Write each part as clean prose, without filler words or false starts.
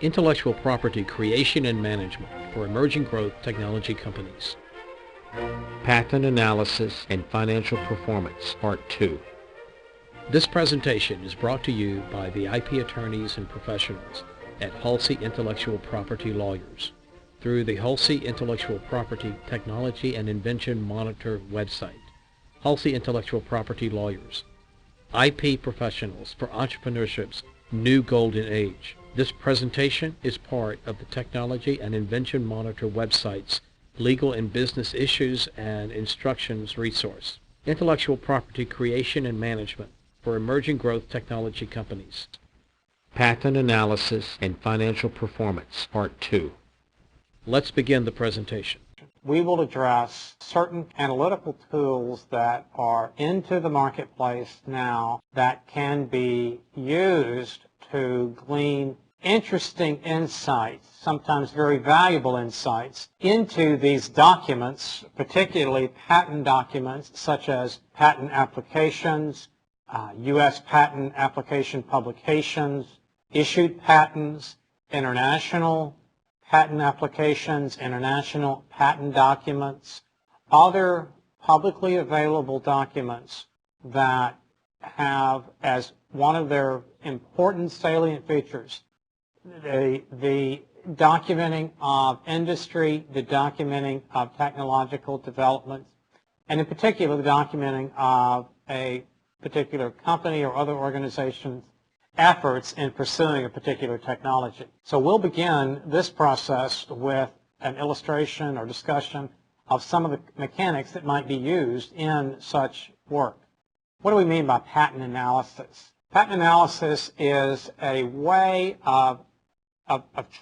Intellectual property creation and management for emerging growth technology companies. Patent analysis and financial performance, Part 2. This presentation is brought to you by the IP attorneys and professionals at Hulsey Intellectual Property Lawyers through the Hulsey Intellectual Property Technology and Invention Monitor website. Hulsey Intellectual Property Lawyers, IP professionals for entrepreneurship's new golden age. This presentation is part of the Technology and Invention Monitor website's Legal and Business Issues and Instructions resource. Intellectual property creation and management for emerging growth technology companies. Patent analysis and financial performance, Part 2. Let's begin the presentation. We will address certain analytical tools that are into the marketplace now that can be used to glean interesting insights, sometimes very valuable insights, into these documents, particularly patent documents such as patent applications, U.S. patent application publications, issued patents, international patent applications, international patent documents, other publicly available documents that have as one of their important salient features the documenting of industry, the documenting of technological developments, and in particular the documenting of a particular company or other organization's efforts in pursuing a particular technology. So we'll begin this process with an illustration or discussion of some of the mechanics that might be used in such work. What do we mean by patent analysis? Patent analysis is a way of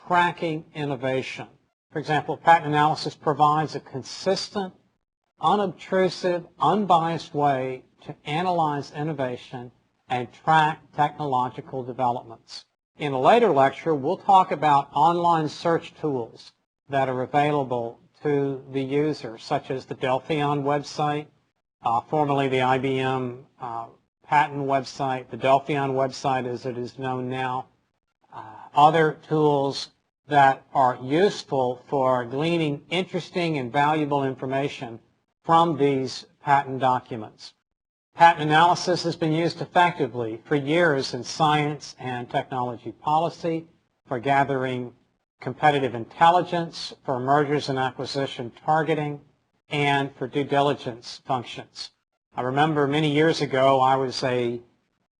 tracking innovation. For example, patent analysis provides a consistent, unobtrusive, unbiased way to analyze innovation and track technological developments. In a later lecture, we'll talk about online search tools that are available to the user, such as the Delphion website, formerly the IBM patent website, the Delphion website as it is known now, other tools that are useful for gleaning interesting and valuable information from these patent documents. Patent analysis has been used effectively for years in science and technology policy, for gathering competitive intelligence, for mergers and acquisition targeting, and for due diligence functions. I remember many years ago I was an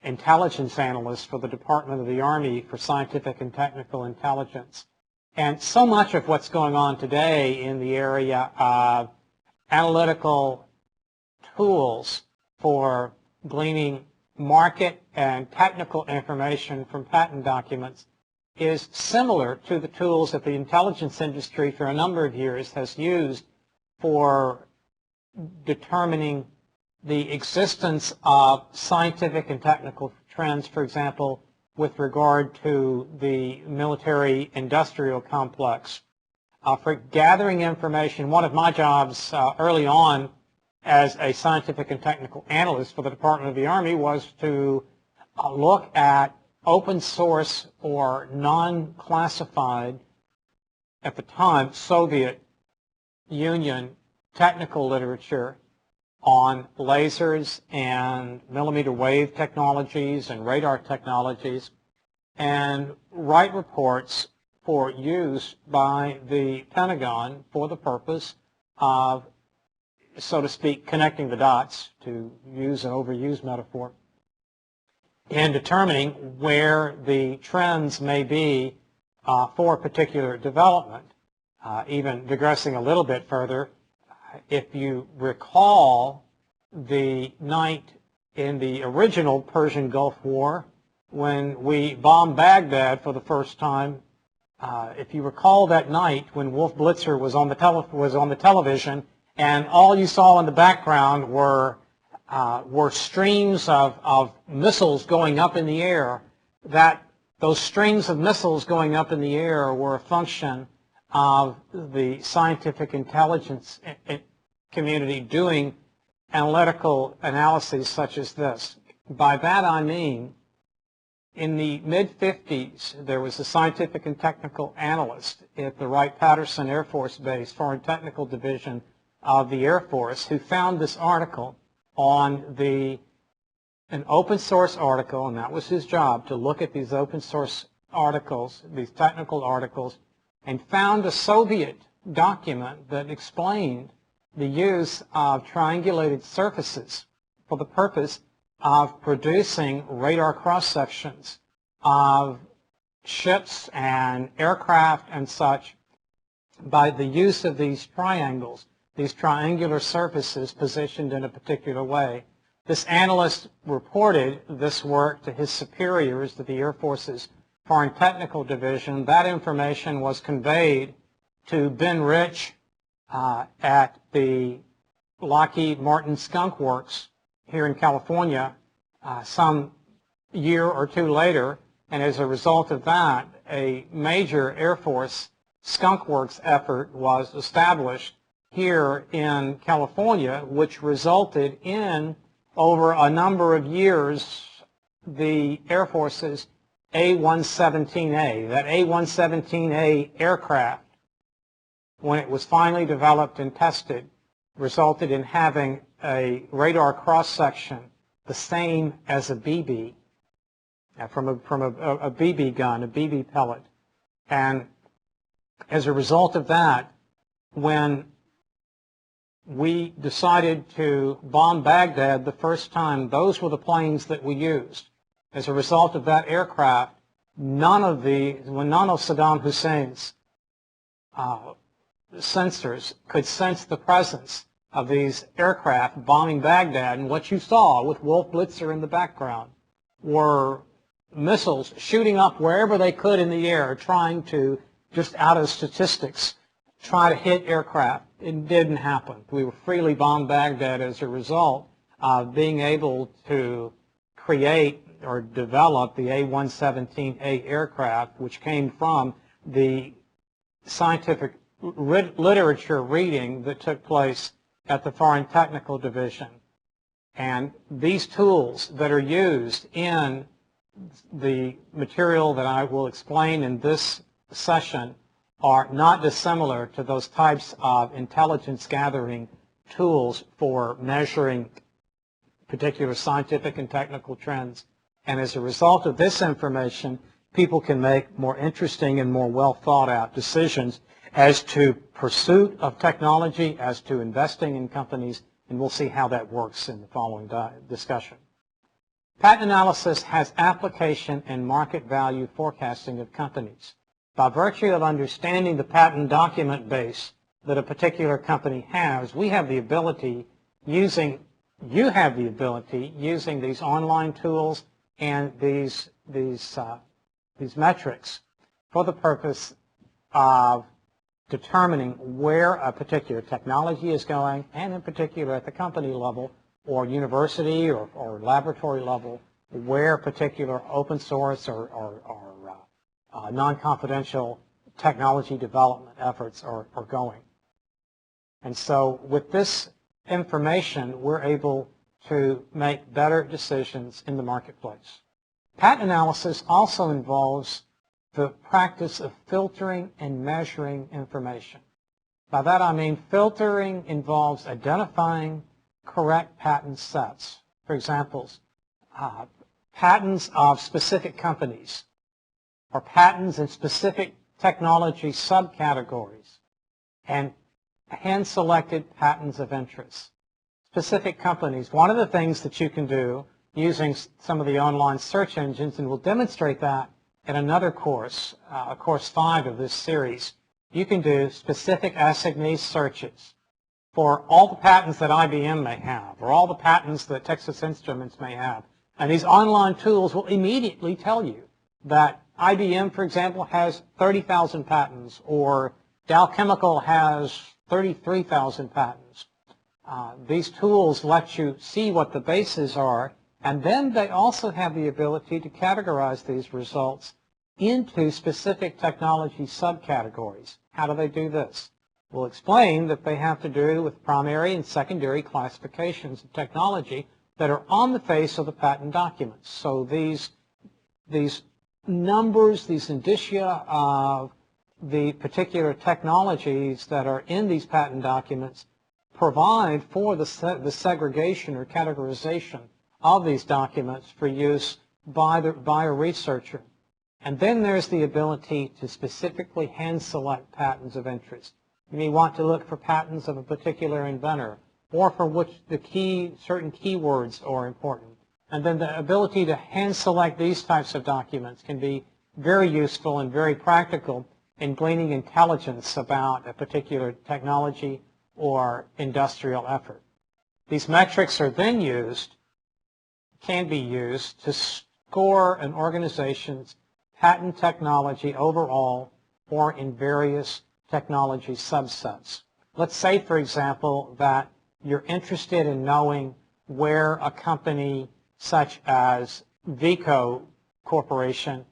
intelligence analyst for the Department of the Army for scientific and technical intelligence. And so much of what's going on today in the area of analytical tools for gleaning market and technical information from patent documents is similar to the tools that the intelligence industry for a number of years has used for determining the existence of scientific and technical trends, for example, with regard to the military-industrial complex. For gathering information, one of my jobs early on as a scientific and technical analyst for the Department of the Army was to look at open source or non-classified, at the time, Soviet Union technical literature on lasers and millimeter wave technologies and radar technologies, and write reports for use by the Pentagon for the purpose of, so to speak, connecting the dots, to use an overused metaphor, and determining where the trends may be for a particular development. Even digressing a little bit further, if you recall the night in the original Persian Gulf War when we bombed Baghdad for the first time, if you recall that night when Wolf Blitzer was on the television and all you saw in the background were streams of missiles going up in the air, those streams of missiles going up in the air were a function of the scientific intelligence community doing analytical analyses such as this. By that I mean In the mid-50s, there was a scientific and technical analyst at the Wright-Patterson Air Force Base Foreign Technical Division of the Air Force who found this article on an open source article, and that was his job, to look at these open source articles, these technical articles, and found a Soviet document that explained the use of triangulated surfaces for the purpose of producing radar cross-sections of ships and aircraft and such by the use of these triangles, these triangular surfaces positioned in a particular way. This analyst reported this work to his superiors, to the Air Force's Foreign Technical Division. That information was conveyed to Ben Rich at the Lockheed Martin Skunk Works here in California some year or two later, and as a result of that, a major Air Force Skunk Works effort was established here in California, which resulted in, over a number of years, the Air Force's A-117A. That A-117A aircraft, when it was finally developed and tested, resulted in having a radar cross-section the same as a BB, from a BB gun, a BB pellet. And as a result of that, when we decided to bomb Baghdad the first time, those were the planes that we used. As a result of that aircraft, none of Saddam Hussein's sensors could sense the presence of these aircraft bombing Baghdad, and what you saw with Wolf Blitzer in the background were missiles shooting up wherever they could in the air, trying to, just out of statistics, try to hit aircraft. It didn't happen. We were freely bombed Baghdad as a result of being able to create or develop the A-117A aircraft, which came from the scientific literature reading that took place at the Foreign Technical Division. And these tools that are used in the material that I will explain in this session are not dissimilar to those types of intelligence gathering tools for measuring particular scientific and technical trends. And as a result of this information, people can make more interesting and more well thought out decisions as to pursuit of technology, as to investing in companies, and we'll see how that works in the following discussion. Patent analysis has application and market value forecasting of companies. By virtue of understanding the patent document base that a particular company has, we have the ability using these online tools and these metrics for the purpose of determining where a particular technology is going, and in particular at the company level or university or laboratory level, where particular open source or non-confidential technology development efforts are going. And so with this information, we're able to make better decisions in the marketplace. Patent analysis also involves the practice of filtering and measuring information. By that I mean filtering involves identifying correct patent sets. For example, patents of specific companies, or patents in specific technology subcategories, and hand-selected patents of interest. Specific companies. One of the things that you can do using some of the online search engines, and we'll demonstrate that in another course, course 5 of this series, you can do specific assignee searches for all the patents that IBM may have, or all the patents that Texas Instruments may have. And these online tools will immediately tell you that IBM, for example, has 30,000 patents, or Dow Chemical has 33,000 patents. These tools let you see what the bases are, and then they also have the ability to categorize these results into specific technology subcategories. How do they do this? We'll explain that they have to do with primary and secondary classifications of technology that are on the face of the patent documents. So these these numbers, these indicia of the particular technologies that are in these patent documents provide for the segregation or categorization of these documents for use by a researcher. And then there's the ability to specifically hand select patents of interest. You may want to look for patents of a particular inventor or for which certain keywords are important. And then the ability to hand select these types of documents can be very useful and very practical in gleaning intelligence about a particular technology or industrial effort. These metrics are then can be used to score an organization's patent technology overall or in various technology subsets. Let's say, for example, that you're interested in knowing where a company such as Veeco Corporation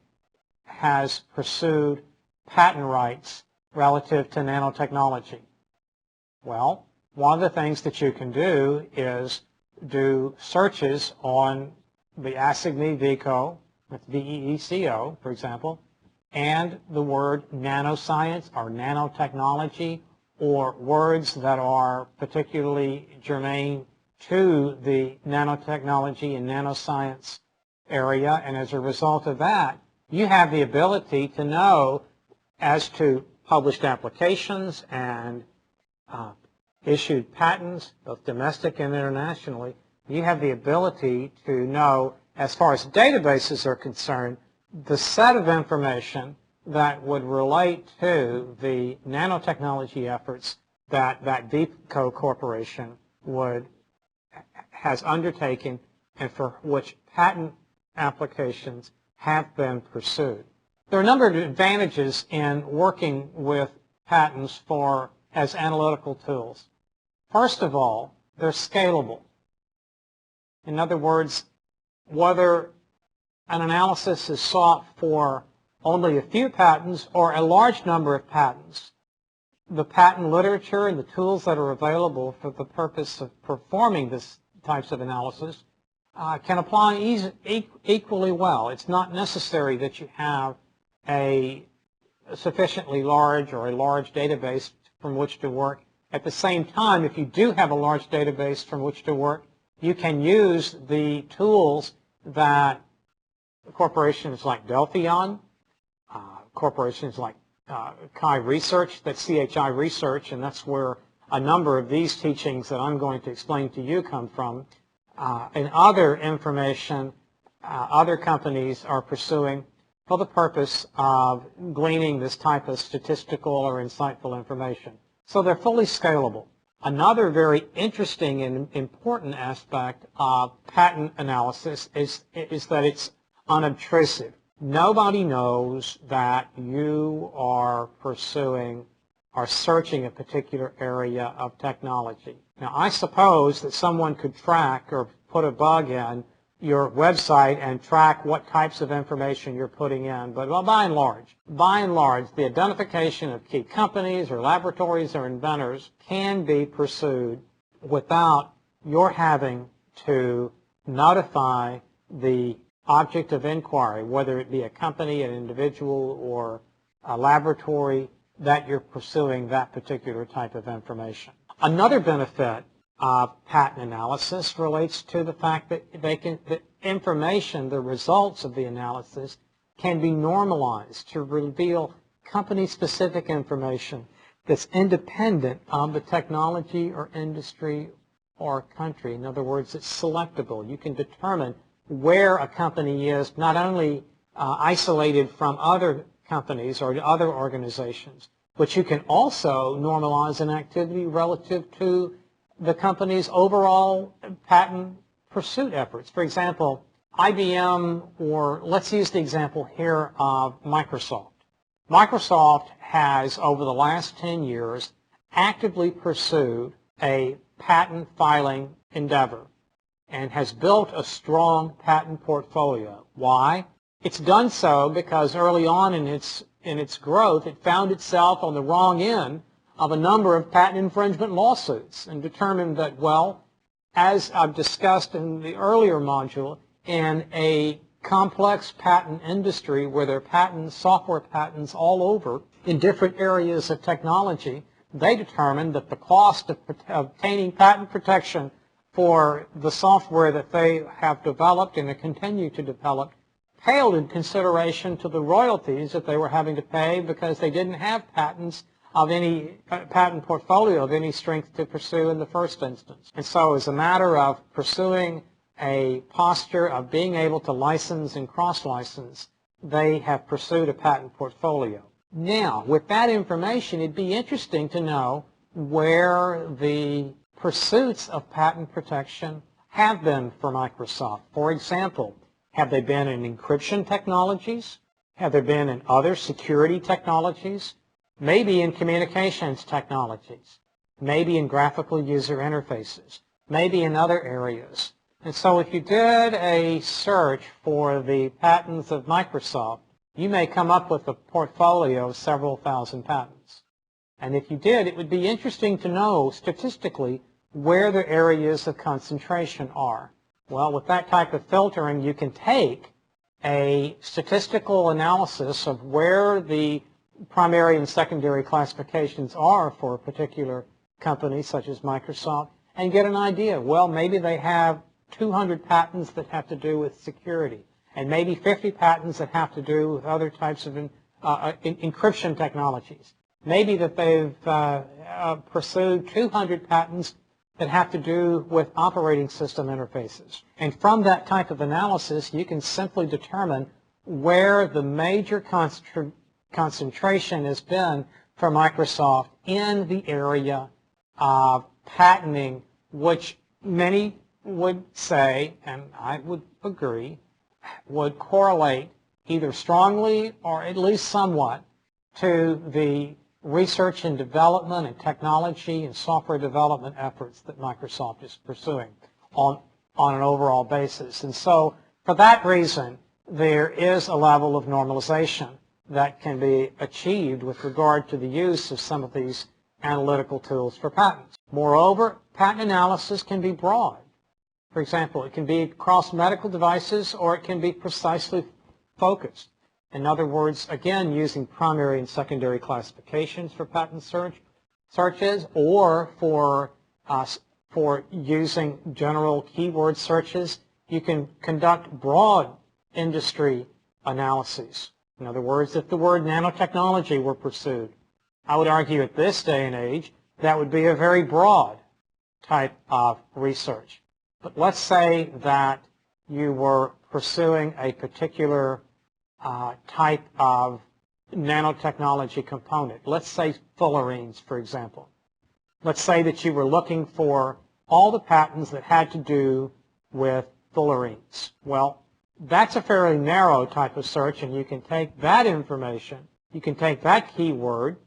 has pursued patent rights relative to nanotechnology. Well, one of the things that you can do is do searches on the assignee Veeco, with V-E-E-C-O, for example, and the word nanoscience or nanotechnology, or words that are particularly germane to the nanotechnology and nanoscience area. And as a result of that, you have the ability to know, as to published applications and issued patents, both domestic and internationally, you have the ability to know, as far as databases are concerned, the set of information that would relate to the nanotechnology efforts that Veeco Corporation has undertaken and for which patent applications have been pursued. There are a number of advantages in working with patents as analytical tools. First of all, they're scalable. In other words, whether an analysis is sought for only a few patents or a large number of patents, the patent literature and the tools that are available for the purpose of performing this types of analysis can apply equally well. It's not necessary that you have a sufficiently large or a large database from which to work. At the same time, if you do have a large database from which to work, you can use the tools that corporations like Delphion, corporations like CHI Research, that's CHI Research, and that's where a number of these teachings that I'm going to explain to you come from, and other information other companies are pursuing for the purpose of gleaning this type of statistical or insightful information. So they're fully scalable. Another very interesting and important aspect of patent analysis is that it's unobtrusive. Nobody knows that you are pursuing or searching a particular area of technology. Now, I suppose that someone could track or put a bug in your website and track what types of information you're putting in, but by and large, the identification of key companies or laboratories or inventors can be pursued without your having to notify the object of inquiry, whether it be a company, an individual, or a laboratory, that you're pursuing that particular type of information. Another benefit of patent analysis relates to the fact that the information, the results of the analysis, can be normalized to reveal company-specific information that's independent of the technology or industry or country. In other words, it's selectable. You can determine where a company is not only isolated from other companies or other organizations, but you can also normalize an activity relative to the company's overall patent pursuit efforts. For example, IBM, or let's use the example here of Microsoft. Microsoft has, over the last 10 years, actively pursued a patent filing endeavor and has built a strong patent portfolio. Why? It's done so because early on in its growth, it found itself on the wrong end of a number of patent infringement lawsuits and determined that, well, as I've discussed in the earlier module, in a complex patent industry where there are patents, software patents all over in different areas of technology, they determined that the cost of obtaining patent protection for the software that they have developed and continue to develop paled in consideration to the royalties that they were having to pay because they didn't have patents of any patent portfolio of any strength to pursue in the first instance. And so as a matter of pursuing a posture of being able to license and cross-license, they have pursued a patent portfolio. Now, with that information, it'd be interesting to know where the pursuits of patent protection have been for Microsoft. For example, have they been in encryption technologies? Have they been in other security technologies? Maybe in communications technologies? Maybe in graphical user interfaces? Maybe in other areas? And so if you did a search for the patents of Microsoft, you may come up with a portfolio of several thousand patents. And if you did, it would be interesting to know statistically where the areas of concentration are. Well, with that type of filtering, you can take a statistical analysis of where the primary and secondary classifications are for a particular company, such as Microsoft, and get an idea. Well, maybe they have 200 patents that have to do with security, and maybe 50 patents that have to do with other types of encryption technologies. Maybe that they've pursued 200 patents that have to do with operating system interfaces. And from that type of analysis, you can simply determine where the major concentration has been for Microsoft in the area of patenting, which many would say, and I would agree, would correlate either strongly or at least somewhat to the research and development and technology and software development efforts that Microsoft is pursuing on an overall basis. And so for that reason, there is a level of normalization that can be achieved with regard to the use of some of these analytical tools for patents. Moreover, patent analysis can be broad. For example, it can be across medical devices or it can be precisely focused. In other words, again, using primary and secondary classifications for patent searches, or for using general keyword searches, you can conduct broad industry analyses. In other words, if the word nanotechnology were pursued, I would argue at this day and age that would be a very broad type of research. But let's say that you were pursuing a particular type of nanotechnology component. Let's say fullerenes, for example. Let's say that you were looking for all the patents that had to do with fullerenes. Well, that's a fairly narrow type of search, and you can take that information, you can take that keyword,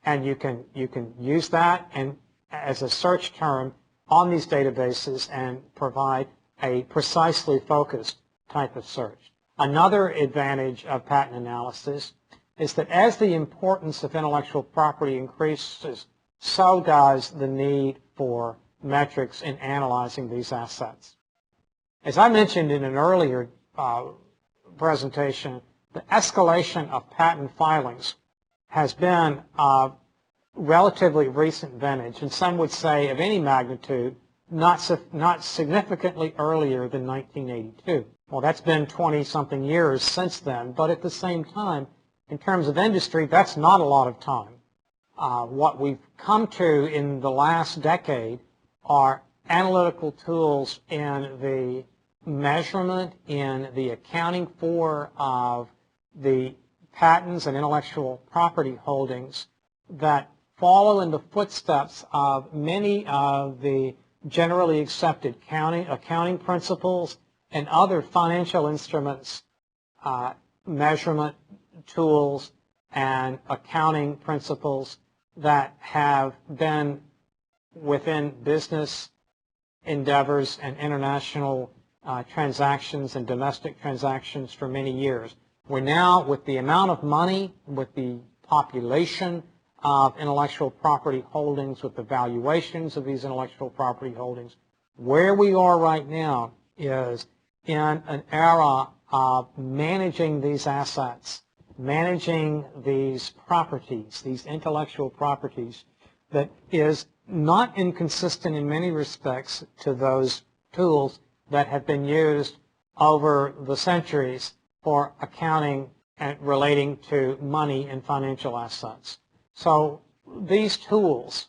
and you can use that and as a search term on these databases and provide a precisely focused type of search. Another advantage of patent analysis is that as the importance of intellectual property increases, so does the need for metrics in analyzing these assets. As I mentioned in an earlier presentation, the escalation of patent filings has been of relatively recent vintage, and some would say of any magnitude, not significantly earlier than 1982. Well, that's been 20-something years since then, but at the same time, in terms of industry, that's not a lot of time. What we've come to in the last decade are analytical tools in the measurement, in the accounting for of the patents and intellectual property holdings that follow in the footsteps of many of the generally accepted accounting principles and other financial instruments, measurement tools, and accounting principles that have been within business endeavors and international transactions and domestic transactions for many years. We're now, with the amount of money, with the population of intellectual property holdings, with the valuations of these intellectual property holdings, where we are right now is in an era of managing these assets, managing these properties, these intellectual properties, that is not inconsistent in many respects to those tools that have been used over the centuries for accounting and relating to money and financial assets. So these tools,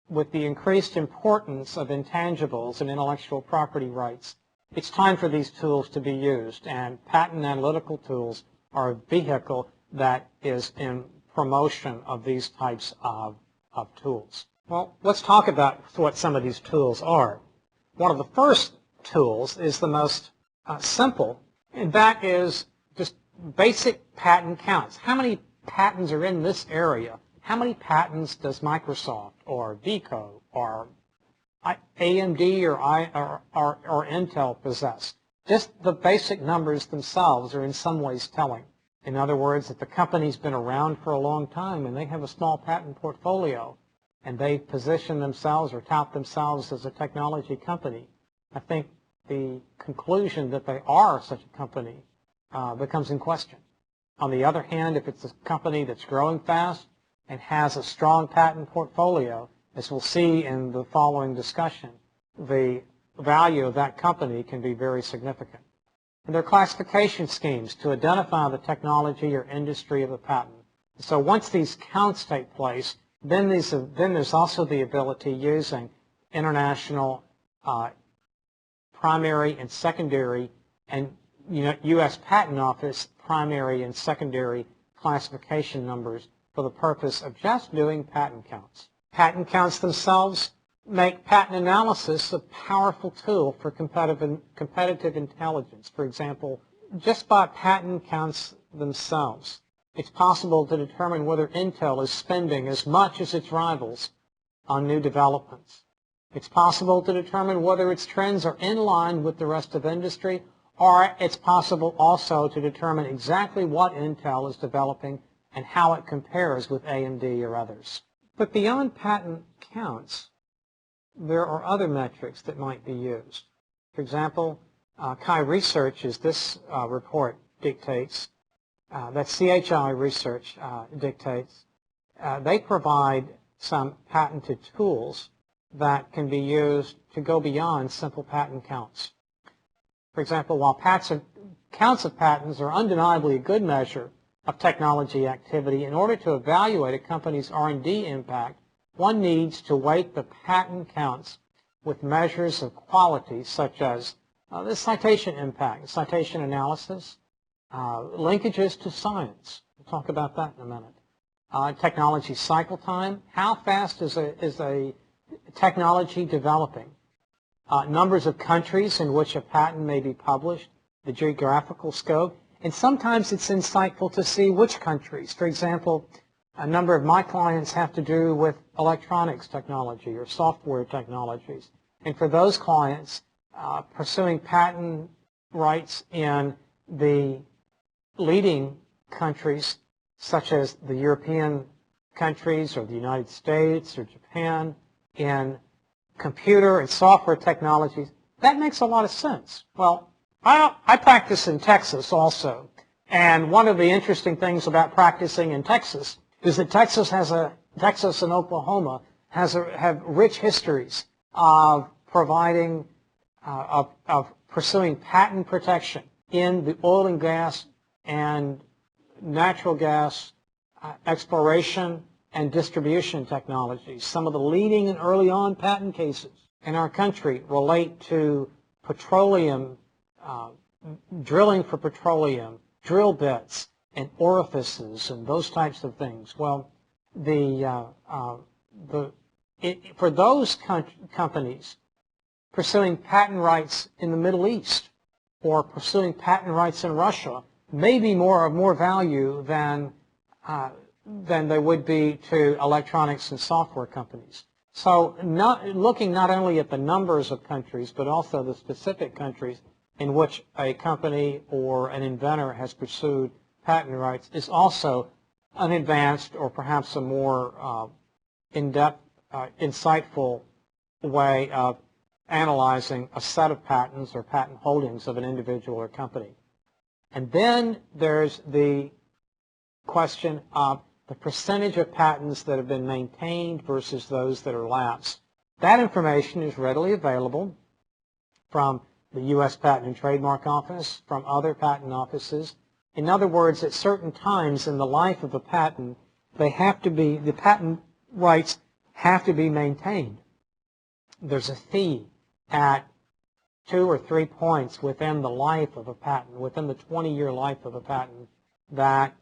with the increased importance of intangibles and intellectual property rights, it's time for these tools to be used, and patent analytical tools are a vehicle that is in promotion of these types of tools. Well, let's talk about what some of these tools are. One of the first tools is the most simple, and that is just basic patent counts. How many patents are in this area? How many patents does Microsoft or Vico or AMD or Intel possess? Just the basic numbers themselves are in some ways telling. In other words, if the company's been around for a long time and they have a small patent portfolio and they position themselves or tout themselves as a technology company, I think the conclusion that they are such a company becomes in question. On the other hand, if it's a company that's growing fast and has a strong patent portfolio, as we'll see in the following discussion, the value of that company can be very significant. And there are classification schemes to identify the technology or industry of a patent. So once these counts take place, then there's also the ability using international primary and secondary and U.S. Patent Office primary and secondary classification numbers for the purpose of just doing patent counts. Patent counts themselves make patent analysis a powerful tool for competitive intelligence. For example, just by patent counts themselves, it's possible to determine whether Intel is spending as much as its rivals on new developments. It's possible to determine whether its trends are in line with the rest of industry, or it's possible also to determine exactly what Intel is developing and how it compares with AMD or others. But beyond patent counts, there are other metrics that might be used. For example, Chi Research, as this report dictates, that CHI Research dictates, they provide some patented tools that can be used to go beyond simple patent counts. For example, while counts of patents are undeniably a good measure of technology activity, in order to evaluate a company's R&D impact, one needs to weight the patent counts with measures of quality such as the citation impact, citation analysis, linkages to science. We'll talk about that in a minute. Technology cycle time. How fast is a technology developing? Numbers of countries in which a patent may be published, the geographical scope, and sometimes it's insightful to see which countries. For example, a number of my clients have to do with electronics technology or software technologies. And for those clients, pursuing patent rights in the leading countries, such as the European countries or the United States or Japan, in computer and software technologies, that makes a lot of sense. Well, I practice in Texas also. And one of the interesting things about practicing in Texas is that Texas and Oklahoma have rich histories of providing, of pursuing patent protection in the oil and gas and natural gas exploration and distribution technologies. Some of the leading and early on patent cases in our country relate to petroleum, drilling for petroleum, drill bits, and orifices, and those types of things. Well, for those companies pursuing patent rights in the Middle East or pursuing patent rights in Russia may be of more value than they would be to electronics and software companies. So looking not only at the numbers of countries, but also the specific countries in which a company or an inventor has pursued patent rights is also an advanced or perhaps a more in-depth, insightful way of analyzing a set of patents or patent holdings of an individual or company. And then there's the question of the percentage of patents that have been maintained versus those that are lapsed. That information is readily available from the U.S. Patent and Trademark Office, from other patent offices. In other words, at certain times in the life of a patent, the patent rights have to be maintained. There's a fee at 2 or 3 points within the life of a patent, within the 20-year life of a patent, that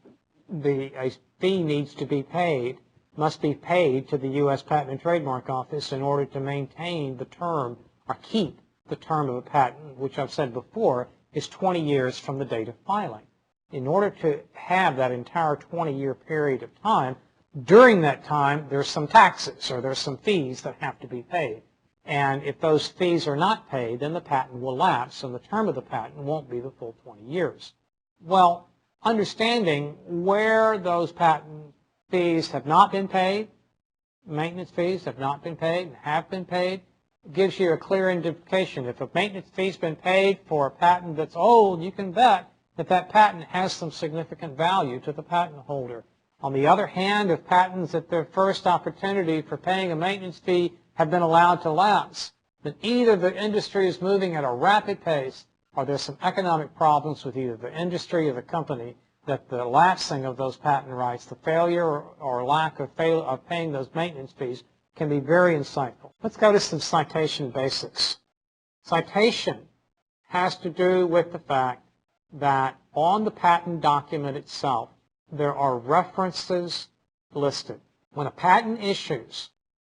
a fee needs to be paid, must be paid to the U.S. Patent and Trademark Office in order to maintain the term or keep the term of a patent, which I've said before is 20 years from the date of filing. In order to have that entire 20-year period of time, during that time there's some taxes or there's some fees that have to be paid. And if those fees are not paid, then the patent will lapse and the term of the patent won't be the full 20 years. Well, understanding where those patent fees have not been paid, maintenance fees have not been paid and have been paid, gives you a clear indication. If a maintenance fee has been paid for a patent that's old, you can bet that that patent has some significant value to the patent holder. On the other hand, if patents at their first opportunity for paying a maintenance fee have been allowed to lapse, then either the industry is moving at a rapid pace or there's some economic problems with either the industry or the company, that the lapsing of those patent rights, the failure or lack of paying those maintenance fees can be very insightful. Let's go to some citation basics. Citation has to do with the fact that on the patent document itself, there are references listed. When a patent issues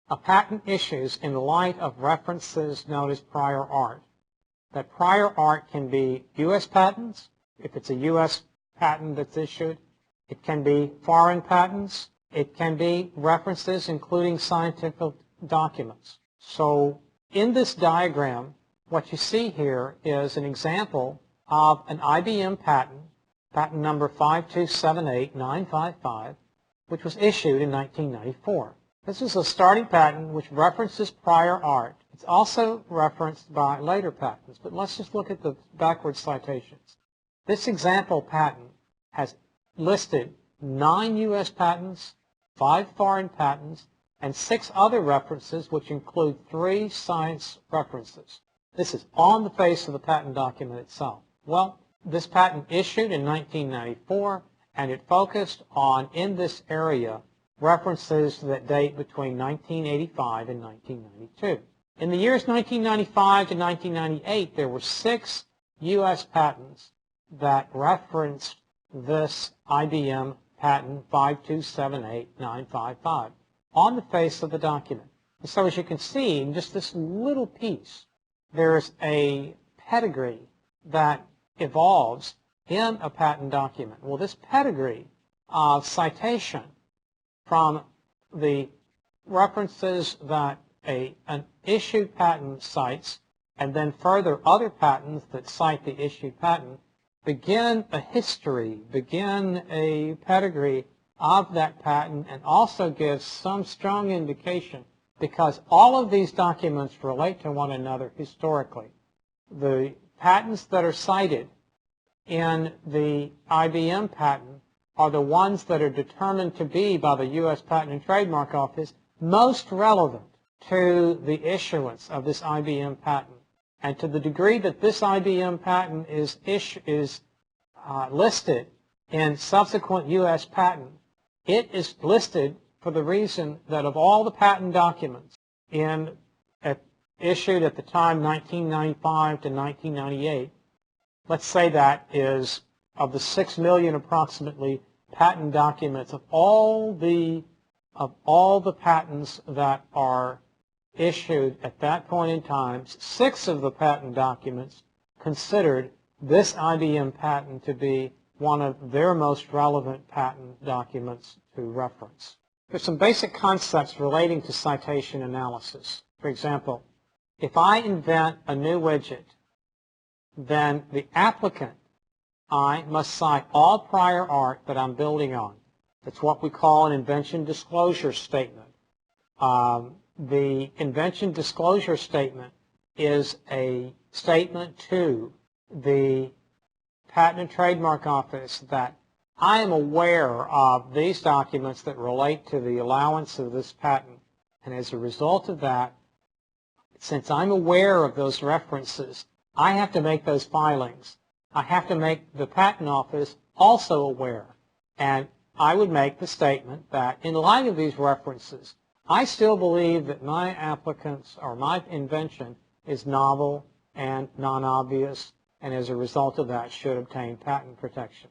in light of references known as prior art. That prior art can be U.S. patents, if it's a U.S. patent that's issued. It can be foreign patents. It can be references including scientific documents. So in this diagram, what you see here is an example of an IBM patent, patent number 5278955, which was issued in 1994. This is a starting patent which references prior art. It's also referenced by later patents, but let's just look at the backward citations. This example patent has listed 9 U.S. patents, 5 foreign patents, and 6 other references, which include 3 science references. This is on the face of the patent document itself. Well, this patent issued in 1994, and it focused on, in this area, references that date between 1985 and 1992. In the years 1995 to 1998, there were 6 U.S. patents that referenced this IBM patent 5278955 on the face of the document. And so as you can see, in just this little piece, there's a pedigree that evolves in a patent document. Well, this pedigree of citation from the references that an issued patent cites, and then further other patents that cite the issued patent, begin a history, begin a pedigree of that patent, and also gives some strong indication, because all of these documents relate to one another historically. The patents that are cited in the IBM patent are the ones that are determined to be by the U.S. Patent and Trademark Office most relevant to the issuance of this IBM patent. And to the degree that this IBM patent is listed in subsequent U.S. patent, it is listed for the reason that of all the patent documents issued at the time 1995 to 1998, let's say that is of the 6 million approximately patent documents, of all the patents that are issued at that point in time, 6 of the patent documents considered this IBM patent to be one of their most relevant patent documents to reference. There's some basic concepts relating to citation analysis. For example, if I invent a new widget, then the applicant, I must cite all prior art that I'm building on. That's what we call an invention disclosure statement. The invention disclosure statement is a statement to the Patent and Trademark Office that I am aware of these documents that relate to the allowance of this patent, and as a result of that, since I'm aware of those references, I have to make those filings. I have to make the Patent Office also aware, and I would make the statement that in light of these references, I still believe that my applicants or my invention is novel and non-obvious, and as a result of that should obtain patent protection.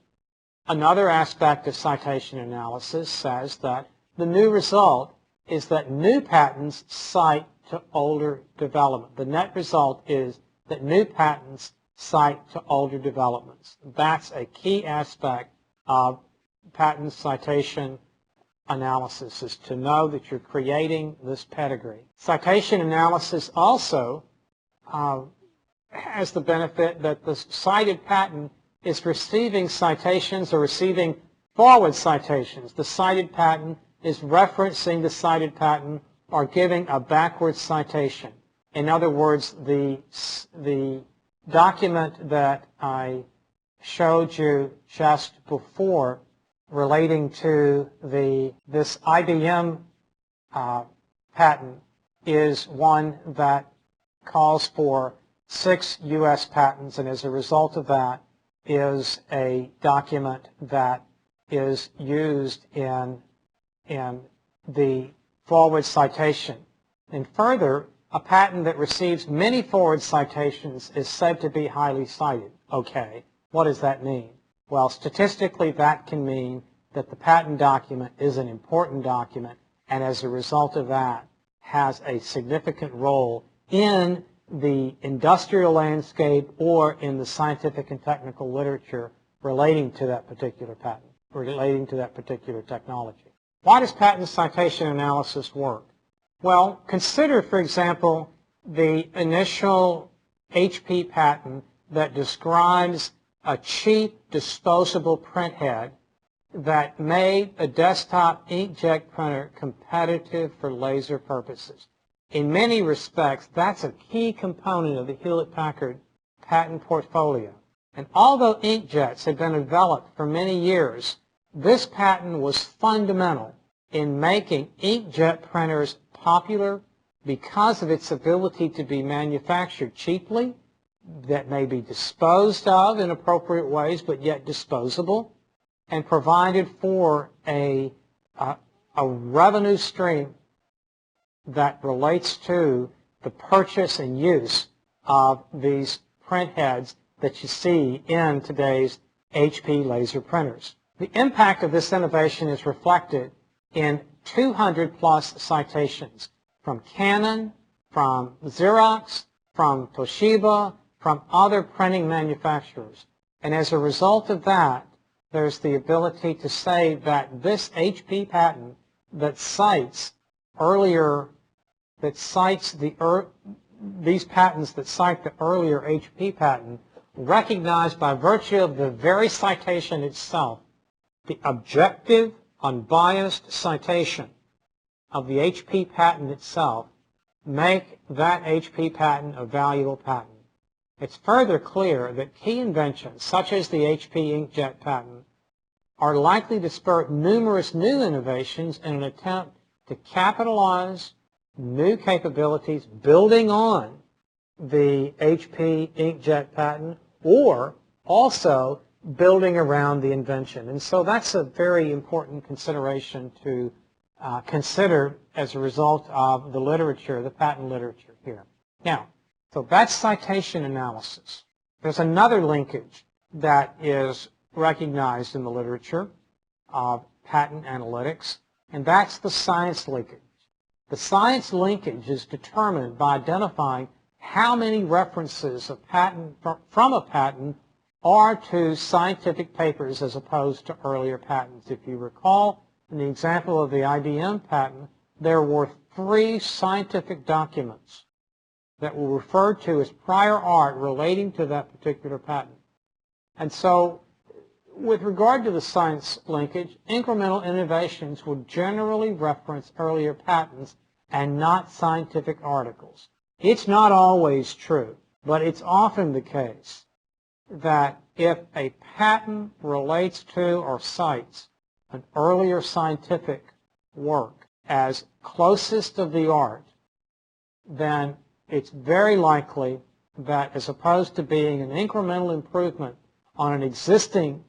Another aspect of citation analysis says that the new result is that new patents cite to older development. The net result is that new patents cite to older developments. That's a key aspect of patent citation analysis, is to know that you're creating this pedigree. Citation analysis also has the benefit that the cited patent is receiving citations or receiving forward citations. The cited patent is referencing the cited patent or giving a backward citation. In other words, the document that I showed you just before relating to this IBM patent is one that calls for 6 U.S. patents, and as a result of that is a document that is used in the forward citation. And further, a patent that receives many forward citations is said to be highly cited. Okay, what does that mean? Well, statistically, that can mean that the patent document is an important document, and as a result of that, has a significant role in the industrial landscape or in the scientific and technical literature relating to that particular patent, relating to that particular technology. Why does patent citation analysis work? Well, consider, for example, the initial HP patent that describes a cheap disposable printhead that made a desktop inkjet printer competitive for laser purposes. In many respects, that's a key component of the Hewlett-Packard patent portfolio. And although inkjets had been developed for many years, this patent was fundamental in making inkjet printers popular because of its ability to be manufactured cheaply, that may be disposed of in appropriate ways, but yet disposable, and provided for a revenue stream that relates to the purchase and use of these printheads that you see in today's HP laser printers. The impact of this innovation is reflected in 200+ citations from Canon, from Xerox, from Toshiba, from other printing manufacturers. And as a result of that, there's the ability to say that this HP patent that cites these patents that cite the earlier HP patent, recognized by virtue of the very citation itself, the objective, unbiased citation of the HP patent itself, make that HP patent a valuable patent. It's further clear that key inventions, such as the HP inkjet patent, are likely to spur numerous new innovations in an attempt to capitalize new capabilities building on the HP inkjet patent, or also building around the invention. And so that's a very important consideration to consider as a result of the literature, the patent literature here. Now, so that's citation analysis. There's another linkage that is recognized in the literature of patent analytics, and that's the science linkage. The science linkage is determined by identifying how many references from a patent are to scientific papers as opposed to earlier patents. If you recall, in the example of the IBM patent, there were 3 scientific documents that were referred to as prior art relating to that particular patent. And so, with regard to the science linkage, incremental innovations would generally reference earlier patents and not scientific articles. It's not always true, but it's often the case that if a patent relates to or cites an earlier scientific work as closest of the art, then it's very likely that as opposed to being an incremental improvement on an existing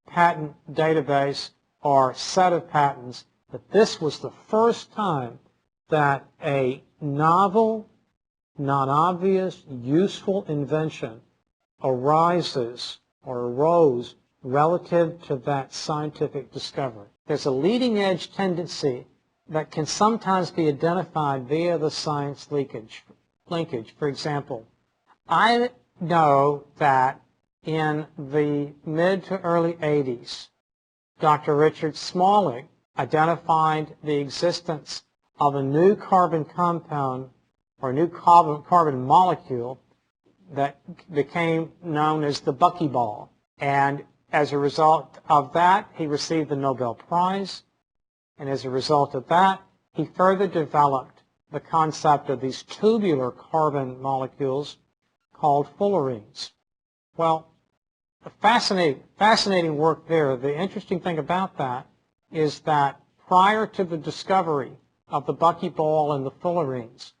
patent database or set of patents, that this was the first time that a novel, non-obvious, useful invention arises or arose relative to that scientific discovery. There's a leading edge tendency that can sometimes be identified via the science linkage. For example, I know that in the mid to early 80s, Dr. Richard Smalley identified the existence of a new carbon compound or a new carbon molecule that became known as the buckyball. And as a result of that, he received the Nobel Prize. And as a result of that, he further developed the concept of these tubular carbon molecules called fullerenes. Well, fascinating work there. The interesting thing about that is that prior to the discovery of the buckyball and the fullerenes,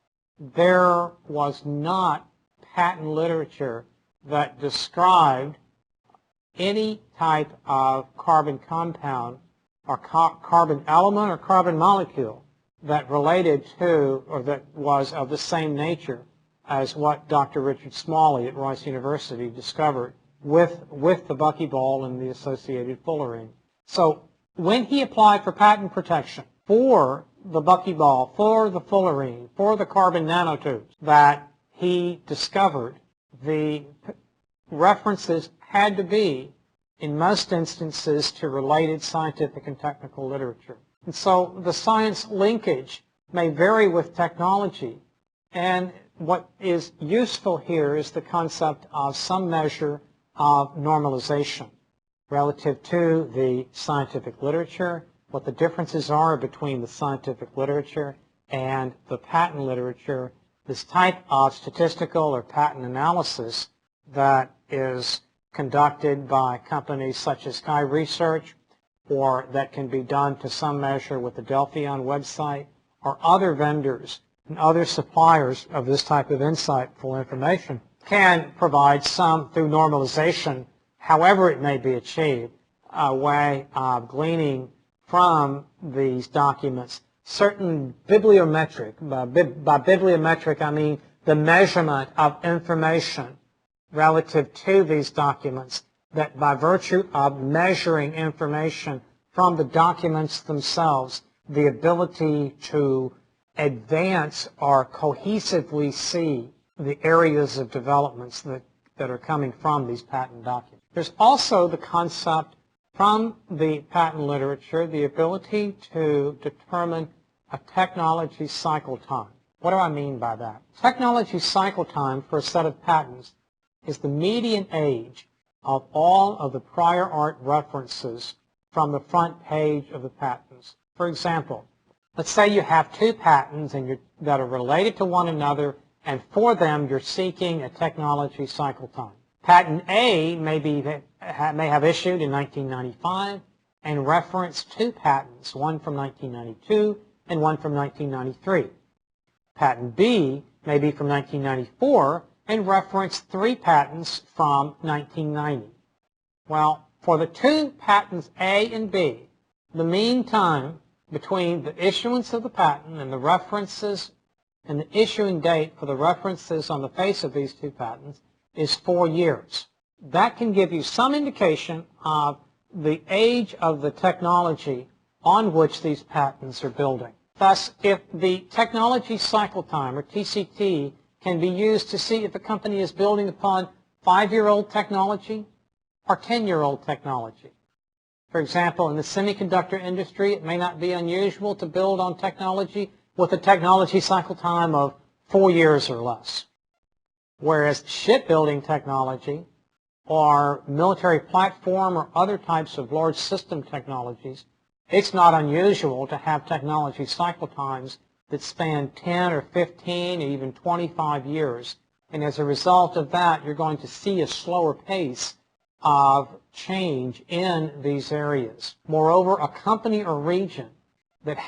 there was not patent literature that described any type of carbon compound or carbon element or carbon molecule that related to or that was of the same nature as what Dr. Richard Smalley at Rice University discovered with the buckyball and the associated fullerene. So when he applied for patent protection for the buckyball, for the fullerene, for the carbon nanotubes that he discovered, the references had to be, in most instances, to related scientific and technical literature. And so the science linkage may vary with technology. And what is useful here is the concept of some measure of normalization relative to the scientific literature, what the differences are between the scientific literature and the patent literature, this type of statistical or patent analysis that is conducted by companies such as Sky Research, or that can be done to some measure with the Delphion website, or other vendors and other suppliers of this type of insightful information, can provide some, through normalization, however it may be achieved, a way of gleaning from these documents certain bibliometric, by bibliometric I mean the measurement of information relative to these documents, that by virtue of measuring information from the documents themselves, the ability to advance or cohesively see the areas of developments that are coming from these patent documents. There's also the concept from the patent literature, the ability to determine a technology cycle time. What do I mean by that? Technology cycle time for a set of patents is the median age of all of the prior art references from the front page of the patents. For example, let's say you have two patents that are related to one another, and for them you're seeking a technology cycle time. Patent A may have issued in 1995 and reference two patents, one from 1992 and one from 1993. Patent B may be from 1994 and reference three patents from 1990. Well, for the two patents A and B, the mean time between the issuance of the patent and the references and the issuing date for the references on the face of these two patents is 4 years. That can give you some indication of the age of the technology on which these patents are building. Thus, if the technology cycle time, or TCT, can be used to see if a company is building upon 5-year-old technology or 10-year-old technology. For example, in the semiconductor industry, it may not be unusual to build on technology with a technology cycle time of 4 years or less. Whereas shipbuilding technology or military platform or other types of large system technologies, it's not unusual to have technology cycle times that span 10 or 15 or even 25 years. And as a result of that, you're going to see a slower pace of change in these areas. Moreover, a company or region